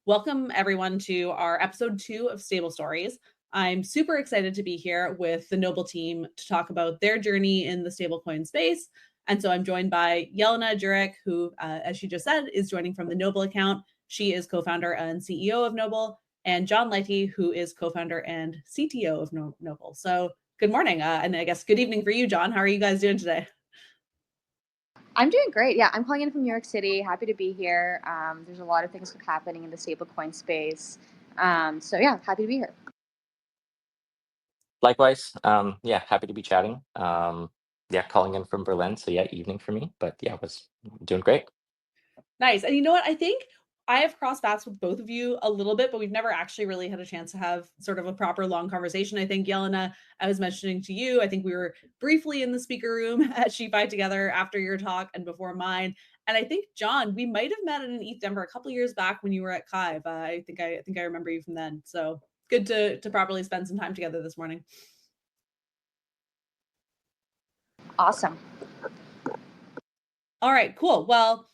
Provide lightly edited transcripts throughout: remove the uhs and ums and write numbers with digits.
Welcome everyone to our episode 2 of Stable Stories. I'm super excited to be here with the Noble team to talk about their journey in the stablecoin space. And so I'm joined by Jelena Djuric, who, as she just said, is joining from the Noble account. She is co-founder and CEO of Noble, and John Letey, who is co-founder and CTO of Noble. So good morning, and I guess good evening for you, John. How are you guys doing today? I'm doing great. Yeah, I'm calling in from New York City. Happy to be here. There's a lot of things happening in the stablecoin space. So yeah, happy to be here. Likewise, yeah, happy to be chatting. Yeah, calling in from Berlin, so yeah, evening for me, but yeah, was doing great. Nice. And you know what? I think I have crossed paths with both of you a little bit, but we've never actually really had a chance to have sort of a proper long conversation. I think, Jelena, I was mentioning to you, I think we were briefly in the speaker room at SheFi together after your talk and before mine. And I think, John, we might have met in an ETH Denver a couple of years back when you were at Kive. I think I remember you from then. So good to properly spend some time together this morning. Awesome. All right, cool. Well,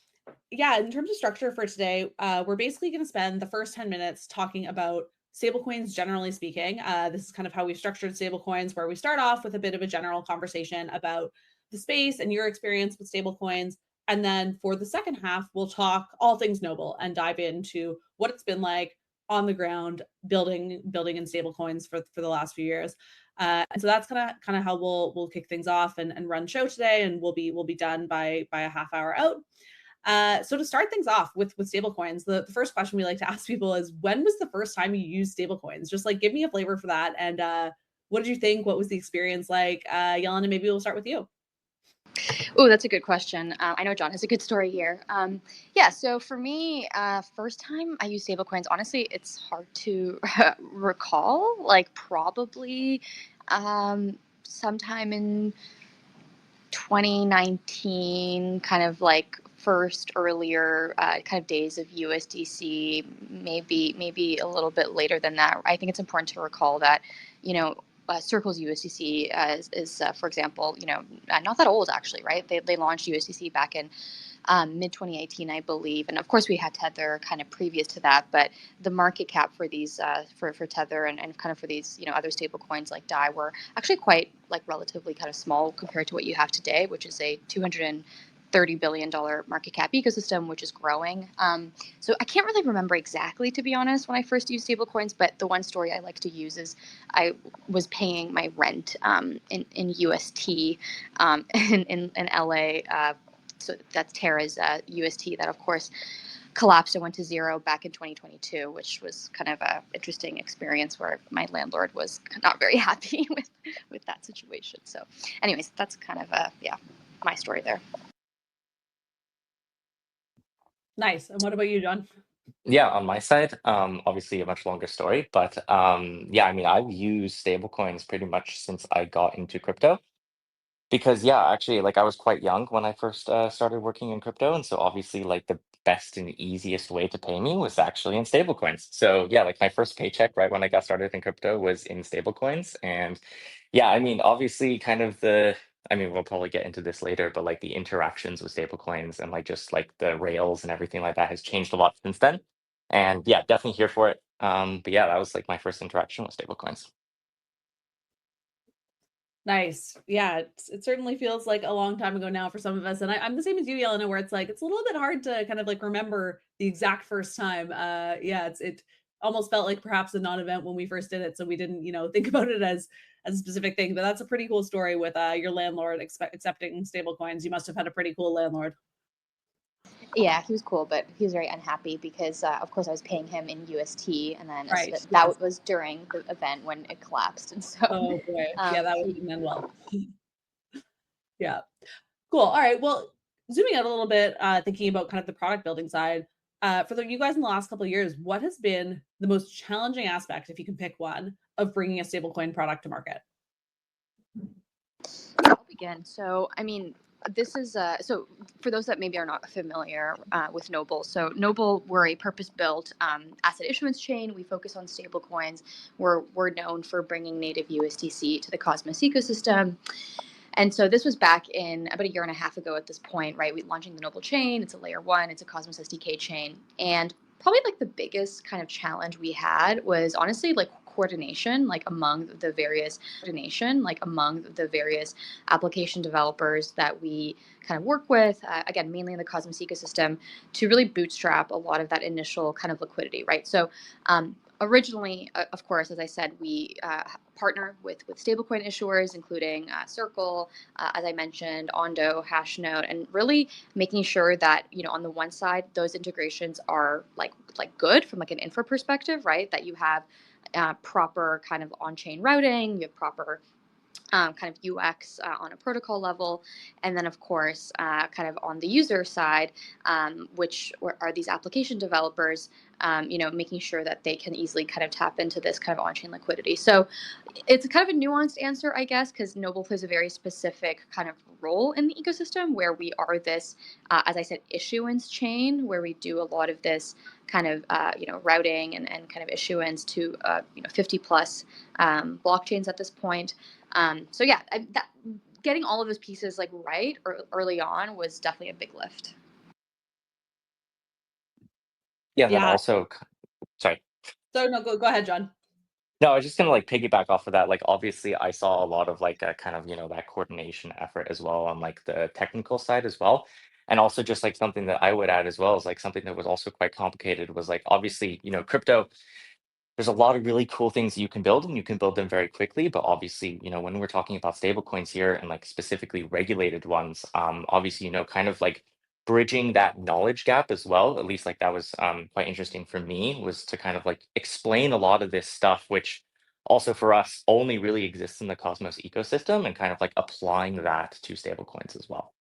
yeah, in terms of structure for today, we're basically going to spend the first 10 minutes talking about stablecoins, generally speaking. This is kind of how we've structured stablecoins, where we start off with a bit of a general conversation about the space and your experience with stablecoins. And then for the second half, we'll talk all things Noble and dive into what it's been like on the ground building in stablecoins for the last few years. And so that's kind of how we'll kick things off and run show today, and we'll be done by a half hour out. So to start things off with stablecoins, the first question we like to ask people is, when was the first time you used stablecoins? Just like give me a flavor for that. And what did you think? What was the experience like? Jelena, maybe we'll start with you. Oh, that's a good question. I know John has a good story here. Yeah, so for me, first time I used stablecoins, honestly, it's hard to recall. Like probably sometime in 2019, kind of like first earlier kind of days of USDC, maybe a little bit later than that. I think it's important to recall that, Circle's USDC is for example, not that old actually, right? They launched USDC back in mid 2018, I believe, and of course we had Tether kind of previous to that. But the market cap for these for Tether and kind of for these other stable coins like DAI were actually quite like relatively kind of small compared to what you have today, which is a $230 billion market cap ecosystem, which is growing. So I can't really remember exactly, to be honest, when I first used stablecoins, but the one story I like to use is I was paying my rent in UST in LA. So that's Terra's UST that, of course, collapsed and went to zero back in 2022, which was kind of an interesting experience where my landlord was not very happy with that situation. So anyways, that's kind of my story there. Nice. And what about you, John? Yeah, on my side, obviously a much longer story, but yeah, I mean, I've used stablecoins pretty much since I got into crypto. Because yeah, actually, like I was quite young when I first started working in crypto, and so obviously, like the best and easiest way to pay me was actually in stablecoins. So yeah, like my first paycheck right when I got started in crypto was in stablecoins, and yeah, I mean, obviously, I mean, we'll probably get into this later, but like the interactions with stablecoins and like just like the rails and everything like that has changed a lot since then. And yeah, definitely here for it. But yeah, that was like my first interaction with stablecoins. Nice. Yeah, it certainly feels like a long time ago now for some of us. And I'm the same as you, Jelena, where it's like it's a little bit hard to kind of like remember the exact first time. Yeah, it almost felt like perhaps a non-event when we first did it, so we didn't, think about it as a specific thing. But that's a pretty cool story with your landlord accepting stable coins. You must have had a pretty cool landlord. Yeah, he was cool, but he was very unhappy because, of course, I was paying him in UST, and then Right. Yes. that was during the event when it collapsed, and so Oh boy. Yeah, that he, wouldn't end well. Yeah. Cool. All right. Well, zooming out a little bit, thinking about kind of the product building side, you guys in the last couple of years, what has been the most challenging aspect, if you can pick one, of bringing a stablecoin product to market? I'll begin. So, I mean, this is so for those that maybe are not familiar with Noble. So, Noble, we're a purpose-built asset issuance chain. We focus on stablecoins. We're known for bringing native USDC to the Cosmos ecosystem. And so this was back in about a year and a half ago at this point, right? We launching the Noble chain. It's a layer one. It's a Cosmos SDK chain. And probably like the biggest kind of challenge we had was honestly like coordination like among the various application developers that we kind of work with, again mainly in the Cosmos ecosystem, to really bootstrap a lot of that initial kind of liquidity, right? So originally, of course, as I said, we partner with stablecoin issuers, including Circle, as I mentioned, Ondo, Hashnode, and really making sure that, on the one side, those integrations are like good from like an infra perspective, right? That you have proper kind of on-chain routing, you have proper kind of UX on a protocol level, and then of course, kind of on the user side, which are these application developers, making sure that they can easily kind of tap into this kind of on-chain liquidity. So it's kind of a nuanced answer, I guess, because Noble plays a very specific kind of role in the ecosystem where we are this, as I said, issuance chain, where we do a lot of this kind of, routing and kind of issuance to, 50 plus blockchains at this point. So yeah, getting all of those pieces like right early on was definitely a big lift. Yeah, and then Yeah. also, sorry. So no, go ahead, John. No, I was just gonna like piggyback off of that. Like, obviously, I saw a lot of like a kind of that coordination effort as well on like the technical side as well, and also just like something that I would add as well is like something that was also quite complicated was like obviously crypto. There's a lot of really cool things you can build and you can build them very quickly. But obviously, when we're talking about stable coins here and like specifically regulated ones, obviously, kind of like bridging that knowledge gap as well, at least like that was quite interesting for me, was to kind of like explain a lot of this stuff, which also for us only really exists in the Cosmos ecosystem and kind of like applying that to stable coins as well.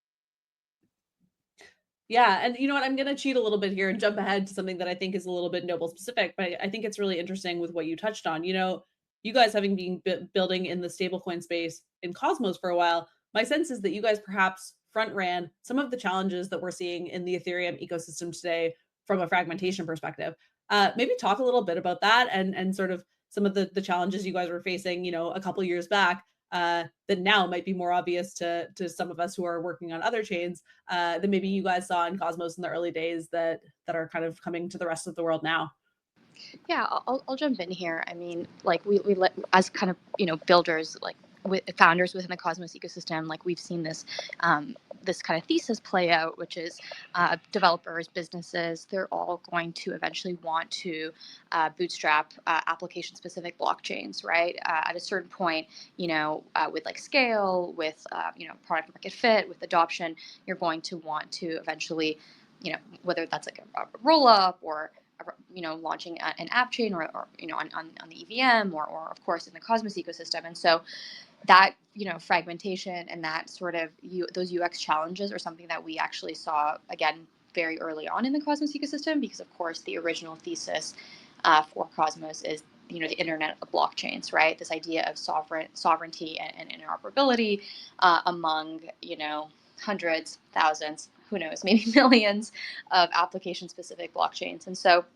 Yeah, and you know what? I'm gonna cheat a little bit here and jump ahead to something that I think is a little bit Noble specific, but I think it's really interesting with what you touched on. You guys having been building in the stablecoin space in Cosmos for a while, my sense is that you guys perhaps front ran some of the challenges that we're seeing in the Ethereum ecosystem today from a fragmentation perspective. Maybe talk a little bit about that and sort of some of the challenges you guys were facing, a couple years back, that now might be more obvious to some of us who are working on other chains, that maybe you guys saw in Cosmos in the early days that are kind of coming to the rest of the world now. Yeah, I'll jump in here. I mean, like we let, as kind of, builders, like with founders within the Cosmos ecosystem, like we've seen this this kind of thesis play out, which is developers, businesses, they're all going to eventually want to bootstrap application specific blockchains, right? At a certain point, with like scale, with product market fit, with adoption, you're going to want to eventually, whether that's like a roll up or launching an app chain or on the EVM or of course in the Cosmos ecosystem. And so that, fragmentation and that sort of those UX challenges are something that we actually saw again very early on in the Cosmos ecosystem, because of course the original thesis for Cosmos is the internet of blockchains, right? This idea of sovereignty and interoperability among hundreds, thousands, who knows, maybe millions of application specific blockchains. And so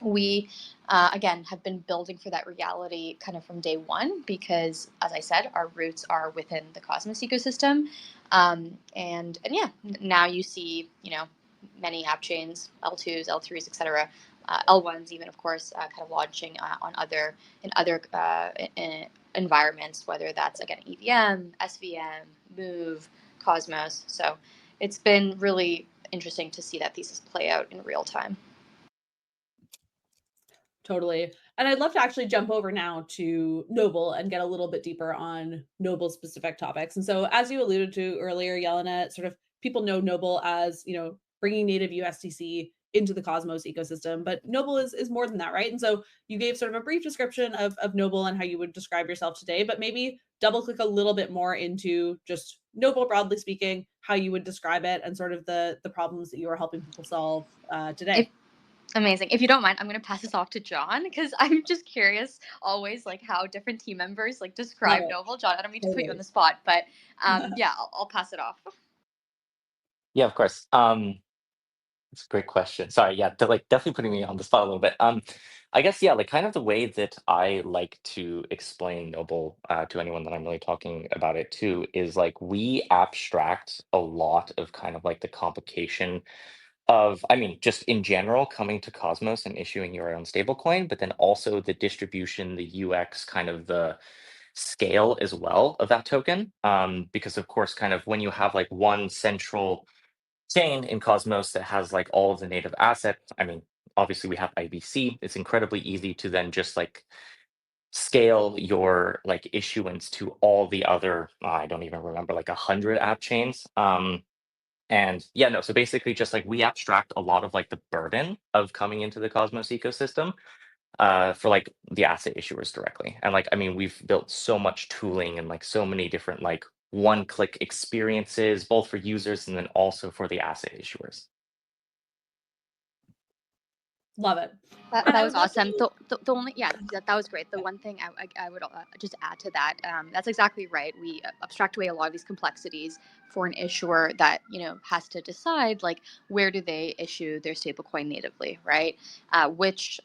we again have been building for that reality kind of from day one, because as I said, our roots are within the Cosmos ecosystem. And yeah, now you see many app chains, L2s, L3s, etc., L1s even, of course, kind of launching on other environments, whether that's again EVM, SVM, Move, Cosmos. So it's been really interesting to see that thesis play out in real time. Totally. And I'd love to actually jump over now to Noble and get a little bit deeper on Noble specific topics. And so, as you alluded to earlier, Jelena, sort of people know Noble as, bringing native USDC into the Cosmos ecosystem, but Noble is more than that, right? And so you gave sort of a brief description of Noble and how you would describe yourself today, but maybe double click a little bit more into just Noble, broadly speaking, how you would describe it and sort of the problems that you are helping people solve today. Amazing. If you don't mind, I'm going to pass this off to John, because I'm just curious always like how different team members like Love describe it. Noble. John, I don't mean to put you on Totally. the spot, but yeah, I'll pass it off. Yeah, of course. It's a great question. Sorry, yeah, they're like definitely putting me on the spot a little bit. I guess yeah, like kind of the way that I like to explain Noble to anyone that I'm really talking about it to is like we abstract a lot of kind of like the complication of, I mean, just in general, coming to Cosmos and issuing your own stablecoin, but then also the distribution, the UX, kind of the scale as well of that token. Because of course, kind of when you have like one central chain in Cosmos that has like all of the native assets, I mean, obviously we have IBC. It's incredibly easy to then just like scale your like issuance to all the other, I don't even remember, like 100 app chains. And yeah, no, so basically just like we abstract a lot of like the burden of coming into the Cosmos ecosystem for like the asset issuers directly. And like, I mean, we've built so much tooling and like so many different like one-click experiences, both for users and then also for the asset issuers. Love it. That, And that I was would love awesome. to. The only, yeah, that was great. The one thing I would just add to that, that's exactly right. We abstract away a lot of these complexities for an issuer that, has to decide like where do they issue their stablecoin natively, right? Which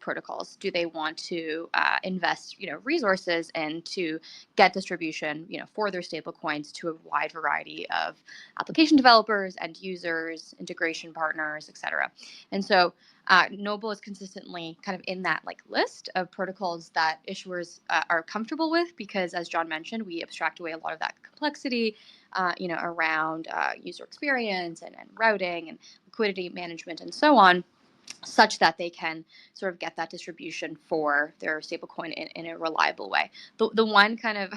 protocols do they want to invest, resources in to get distribution, for their stablecoins to a wide variety of application developers, end users, integration partners, etc. And so Noble is consistently kind of in that like list of protocols that issuers are comfortable with because, as John mentioned, we abstract away a lot of that complexity, around user experience and routing and liquidity management and so on, such that they can sort of get that distribution for their stablecoin in a reliable way. The one kind of,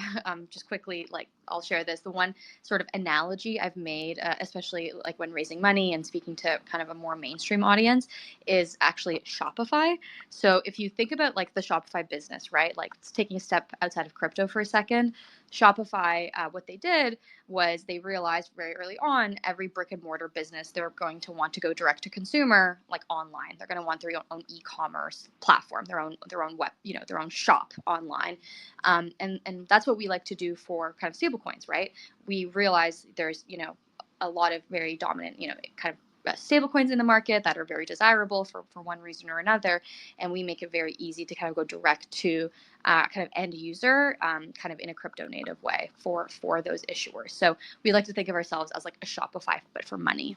just quickly, like I'll share this, the one sort of analogy I've made, especially like when raising money and speaking to kind of a more mainstream audience, is actually Shopify. So if you think about like the Shopify business, right, like taking a step outside of crypto for a second, Shopify, what they did was they realized very early on every brick and mortar business, they're going to want to go direct to consumer, like online. They're going to want their own e-commerce platform, their own web, their own shop online. And that's what we like to do for kind of stablecoins, right? We realize there's, a lot of very dominant, kind of stablecoins in the market that are very desirable for one reason or another. And we make it very easy to kind of go direct to kind of end user, kind of in a crypto native way for those issuers. So we like to think of ourselves as like a Shopify, but for money.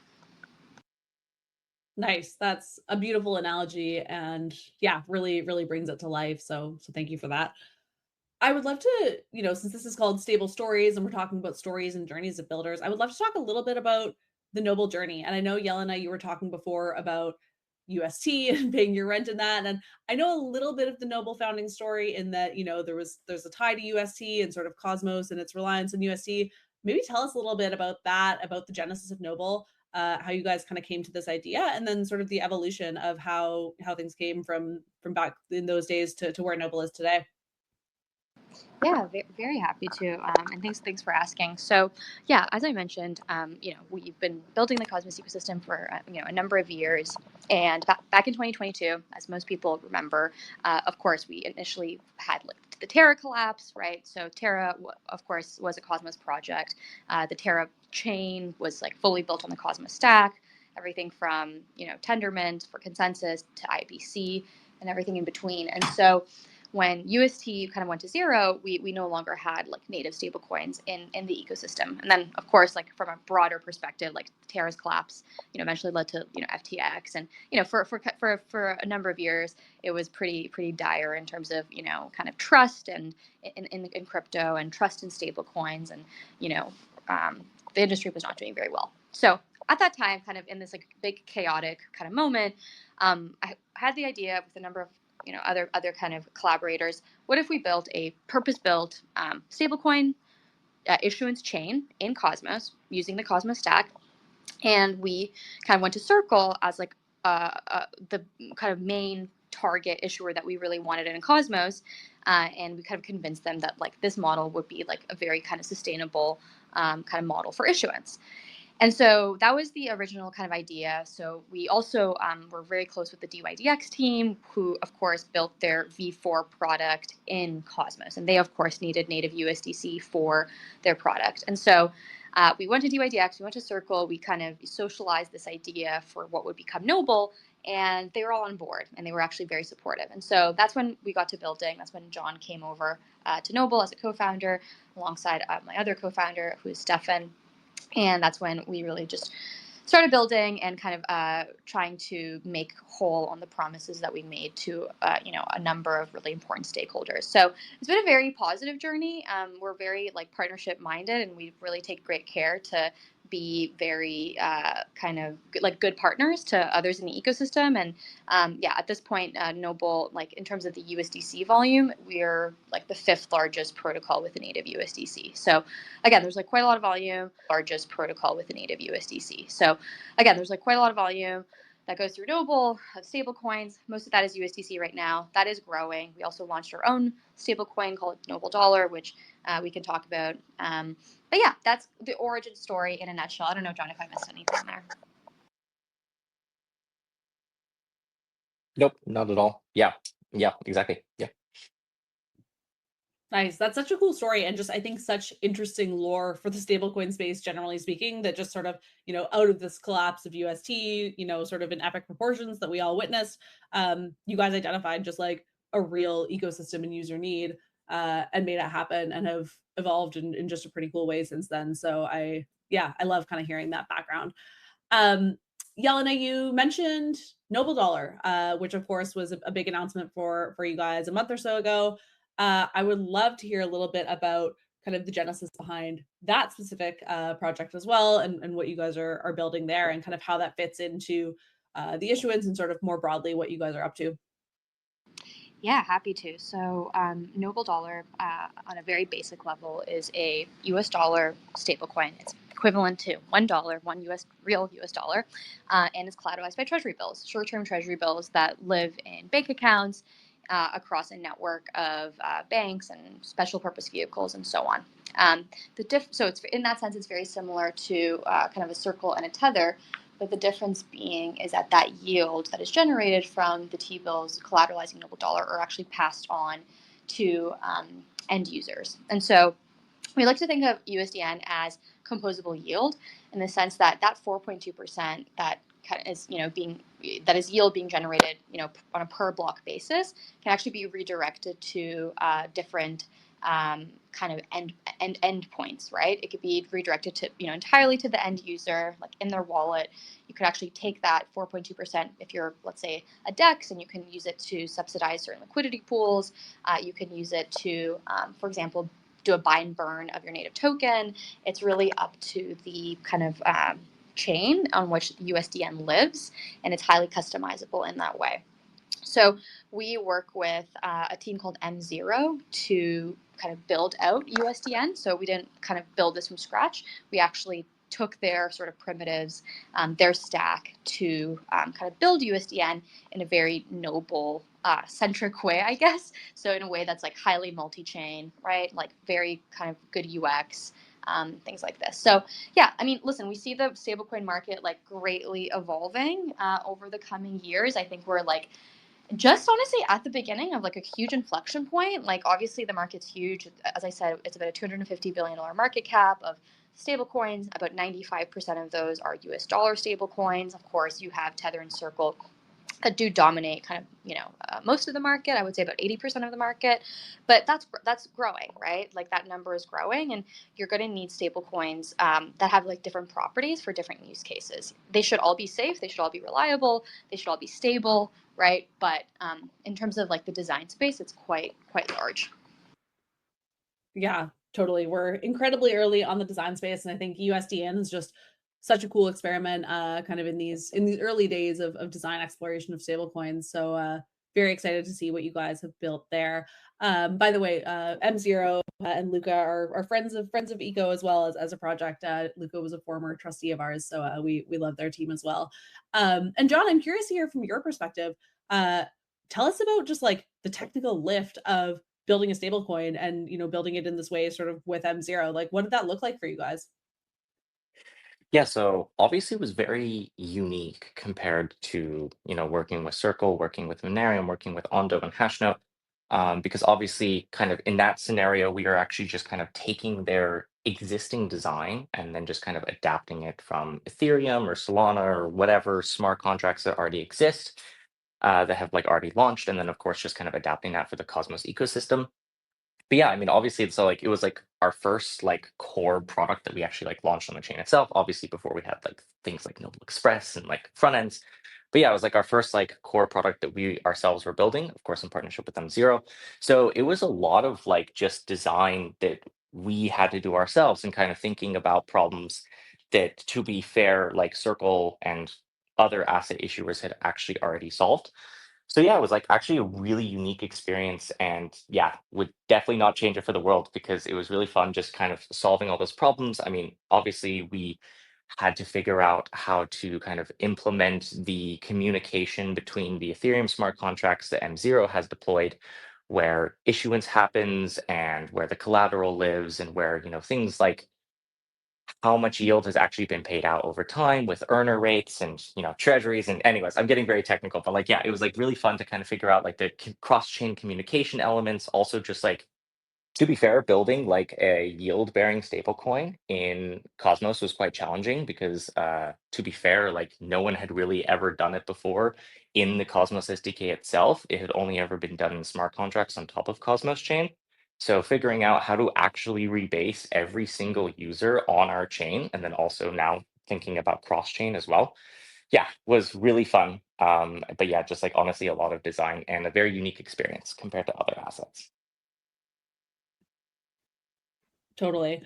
Nice. That's a beautiful analogy, and yeah, really, really brings it to life. So thank you for that. I would love to, since this is called Stable Stories and we're talking about stories and journeys of builders, I would love to talk a little bit about the Noble journey. And I know, Jelena, you were talking before about UST and paying your rent and that. And I know a little bit of the Noble founding story in that, there's a tie to UST and sort of Cosmos and its reliance on UST. Maybe tell us a little bit about that, about the genesis of Noble, how you guys kind of came to this idea, and then sort of the evolution of how things came from back in those days to where Noble is today. Yeah, very happy to, and thanks for asking. So, yeah, as I mentioned, we've been building the Cosmos ecosystem for a number of years, and back in 2022, as most people remember, of course, we initially had like the Terra collapse, right? So Terra, of course, was a Cosmos project. The Terra chain was like fully built on the Cosmos stack, everything from Tendermint for consensus to IBC and everything in between, and so when UST kind of went to zero, we no longer had like native stablecoins in the ecosystem. And then, of course, like from a broader perspective, like Terra's collapse, eventually led to FTX, and for a number of years, it was pretty dire in terms of kind of trust and in crypto and trust in stablecoins, and the industry was not doing very well. So at that time, kind of in this like big chaotic kind of moment, I had the idea with a number of other kind of collaborators. What if we built a purpose-built stablecoin issuance chain in Cosmos using the Cosmos stack, and we kind of went to Circle as like the kind of main target issuer that we really wanted in Cosmos, and we kind of convinced them that like this model would be like a very kind of sustainable kind of model for issuance. And so that was the original kind of idea. So we also were very close with the DYDX team, who, of course, built their V4 product in Cosmos. And they, of course, needed native USDC for their product. And so we went to DYDX, we went to Circle, we kind of socialized this idea for what would become Noble, and they were all on board, and they were actually very supportive. And so that's when we got to building. That's when John came over to Noble as a co-founder, alongside my other co-founder, who is Stefan. And that's when we really just started building and kind of trying to make whole on the promises that we made to a number of really important stakeholders. So it's been a very positive journey. We're very like partnership minded, and we really take great care to be very good partners to others in the ecosystem. And at this point, Noble, like in terms of the USDC volume, we're like the 5th largest protocol with a native USDC. So again, there's like quite a lot of volume. Largest protocol with a native USDC. So again, there's like quite a lot of volume that goes through Noble of stablecoins. Most of that is USDC right now. That is growing. We also launched our own stablecoin called Noble Dollar, which we can talk about. But yeah, that's the origin story in a nutshell. I don't know, John, if I missed anything there. Nope, not at all. Yeah, exactly. Yeah. Nice. That's such a cool story, and just I think such interesting lore for the stablecoin space, generally speaking, that just sort of, out of this collapse of UST, sort of in epic proportions that we all witnessed, you guys identified just like a real ecosystem and user need, and made it happen and have evolved in just a pretty cool way since then. So I love kind of hearing that background. Jelena, you mentioned Noble Dollar, which of course was a big announcement for you guys a month or so ago. I would love to hear a little bit about kind of the genesis behind that specific project as well, and what you guys are building there, and kind of how that fits into the issuance and sort of more broadly what you guys are up to. Yeah, happy to. So Noble Dollar, on a very basic level, is a US dollar stablecoin. It's equivalent to $1, real US dollar, and is collateralized by treasury bills, short-term treasury bills that live in bank accounts across a network of banks and special purpose vehicles and so on. So it's, in that sense, it's very similar to kind of a Circle and a Tether, but the difference being is that yield that is generated from the T-bills collateralizing Noble Dollar are actually passed on to end users. And so we like to think of USDN as composable yield, in the sense that 4.2% that is yield being generated on a per block basis can actually be redirected to different kind of end points, right? It could be redirected to entirely to the end user, like in their wallet. You could actually take that 4.2% if you're, let's say, a DEX, and you can use it to subsidize certain liquidity pools. You can use it to, for example, do a buy and burn of your native token. It's really up to the kind of chain on which USDN lives, and it's highly customizable in that way. So we work with a team called M0 to kind of build out USDN. So we didn't kind of build this from scratch. We actually took their sort of primitives, their stack, to kind of build USDN in a very Noble centric way, I guess. So in a way that's like highly multi-chain, right? Like very kind of good UX, things like this. So yeah, I mean, listen, we see the stablecoin market like greatly evolving over the coming years. I think we're like just honestly at the beginning of like a huge inflection point. Like obviously the market's huge. As I said, it's about a $250 billion market cap of stablecoins. About 95% of those are US dollar stablecoins. Of course, you have Tether and Circle that do dominate kind of most of the market. I would say about 80% of the market, but that's growing, right? Like that number is growing, and you're going to need stable coins that have like different properties for different use cases. They should all be safe, they should all be reliable, they should all be stable, right? But in terms of like the design space, it's quite large. Yeah, totally. We're incredibly early on the design space, and I think USDN is just such a cool experiment, kind of in these early days of design exploration of stablecoins. So very excited to see what you guys have built there. By the way, M0 and Luca are friends of Eco as well as a project. Luca was a former trustee of ours, so we love their team as well. And John, I'm curious to hear from your perspective. Tell us about just like the technical lift of building a stablecoin and building it in this way, sort of with M0. Like, what did that look like for you guys? Yeah, so obviously it was very unique compared to, working with Circle, working with Monerium, working with Ondo and Hashnote, because obviously kind of in that scenario, we are actually just kind of taking their existing design and then just kind of adapting it from Ethereum or Solana or whatever smart contracts that already exist, that have like already launched, and then of course just kind of adapting that for the Cosmos ecosystem. but yeah, I mean, obviously, so like it was like our first like core product that we actually like launched on the chain itself. Obviously, before we had like things like Noble Express and like front ends. But yeah, it was like our first like core product that we ourselves were building, of course, in partnership with M0. So it was a lot of like just design that we had to do ourselves and kind of thinking about problems that, to be fair, like Circle and other asset issuers had actually already solved. So yeah, it was like actually a really unique experience, and yeah, would definitely not change it for the world because it was really fun just kind of solving all those problems. I mean, obviously we had to figure out how to kind of implement the communication between the Ethereum smart contracts that M0 has deployed, where issuance happens and where the collateral lives and where, things like how much yield has actually been paid out over time with earner rates and treasuries. And anyways, I'm getting very technical, but like yeah, it was like really fun to kind of figure out like the cross-chain communication elements. Also just like, to be fair, building like a yield-bearing stablecoin in Cosmos was quite challenging because, to be fair, like no one had really ever done it before in the Cosmos SDK itself. It had only ever been done in smart contracts on top of Cosmos chain. So figuring out how to actually rebase every single user on our chain, and then also now thinking about cross-chain as well, yeah, was really fun. But yeah, just like honestly, a lot of design and a very unique experience compared to other assets. Totally.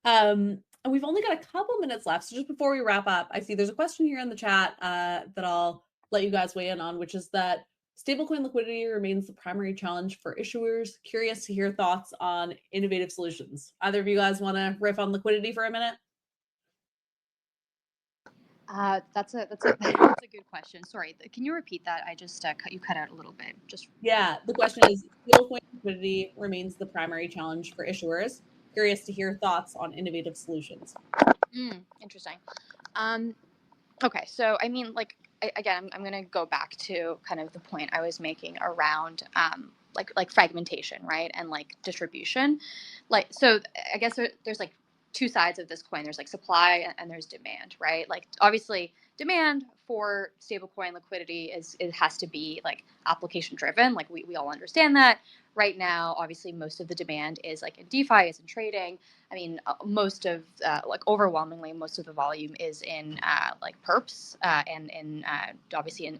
And we've only got a couple minutes left. So just before we wrap up, I see there's a question here in the chat that I'll let you guys weigh in on, which is that stablecoin liquidity remains the primary challenge for issuers. Curious to hear thoughts on innovative solutions. Either of you guys want to riff on liquidity for a minute? That's a good question. Sorry, can you repeat that? I just you cut out a little bit. Yeah, the question is, stablecoin liquidity remains the primary challenge for issuers. Curious to hear thoughts on innovative solutions. Interesting. Okay, so I mean, like again, I'm going to go back to kind of the point I was making around like fragmentation, right, and like distribution. Like, so I guess there's like two sides of this coin. There's like supply and there's demand, right? Like obviously demand for stablecoin liquidity it has to be like application driven. Like we all understand that. Right now, obviously, most of the demand is like in DeFi, is in trading. I mean, most of like overwhelmingly, most of the volume is in like perps and in obviously in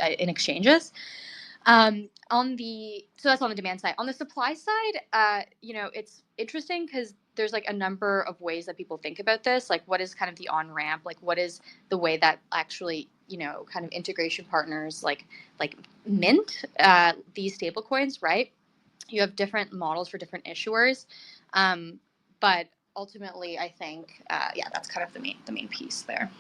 exchanges. So that's on the demand side. On the supply side, it's interesting because there's like a number of ways that people think about this. Like, what is kind of the on ramp? Like, what is the way that actually kind of integration partners like mint these stable coins, right? You have different models for different issuers, but ultimately, I think yeah, that's kind of the main piece there.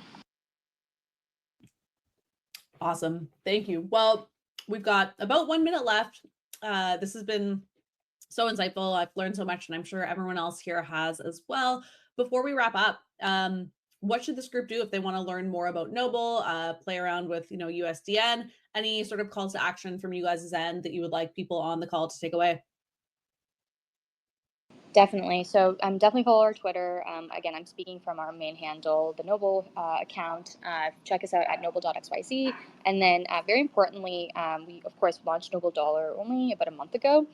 Awesome. Thank you. Well, we've got about 1 minute left. This has been so insightful. I've learned so much, and I'm sure everyone else here has as well. Before we wrap up, what should this group do if they want to learn more about Noble, play around with USDN? Any sort of calls to action from you guys' end that you would like people on the call to take away? Definitely. So definitely follow our Twitter. Again, I'm speaking from our main handle, the Noble account. Check us out at noble.xyz. And then very importantly, we, of course, launched Noble Dollar only about a month ago.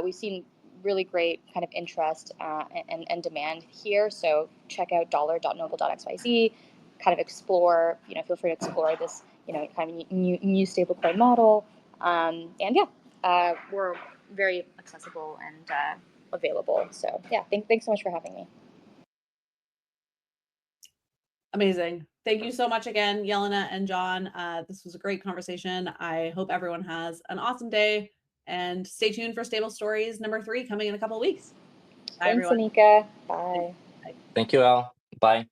We've seen really great kind of interest and demand here. So check out dollar.noble.xyz, kind of explore, feel free to explore this, kind of new stablecoin model. And yeah, we're very accessible and available. So yeah, thanks so much for having me. Amazing. Thank you so much again, Jelena and John. This was a great conversation. I hope everyone has an awesome day, and stay tuned for Stable Stories number 3 coming in a couple of weeks. Bye, Thanks, everyone. Annika. Bye. Thank you, Al. Bye.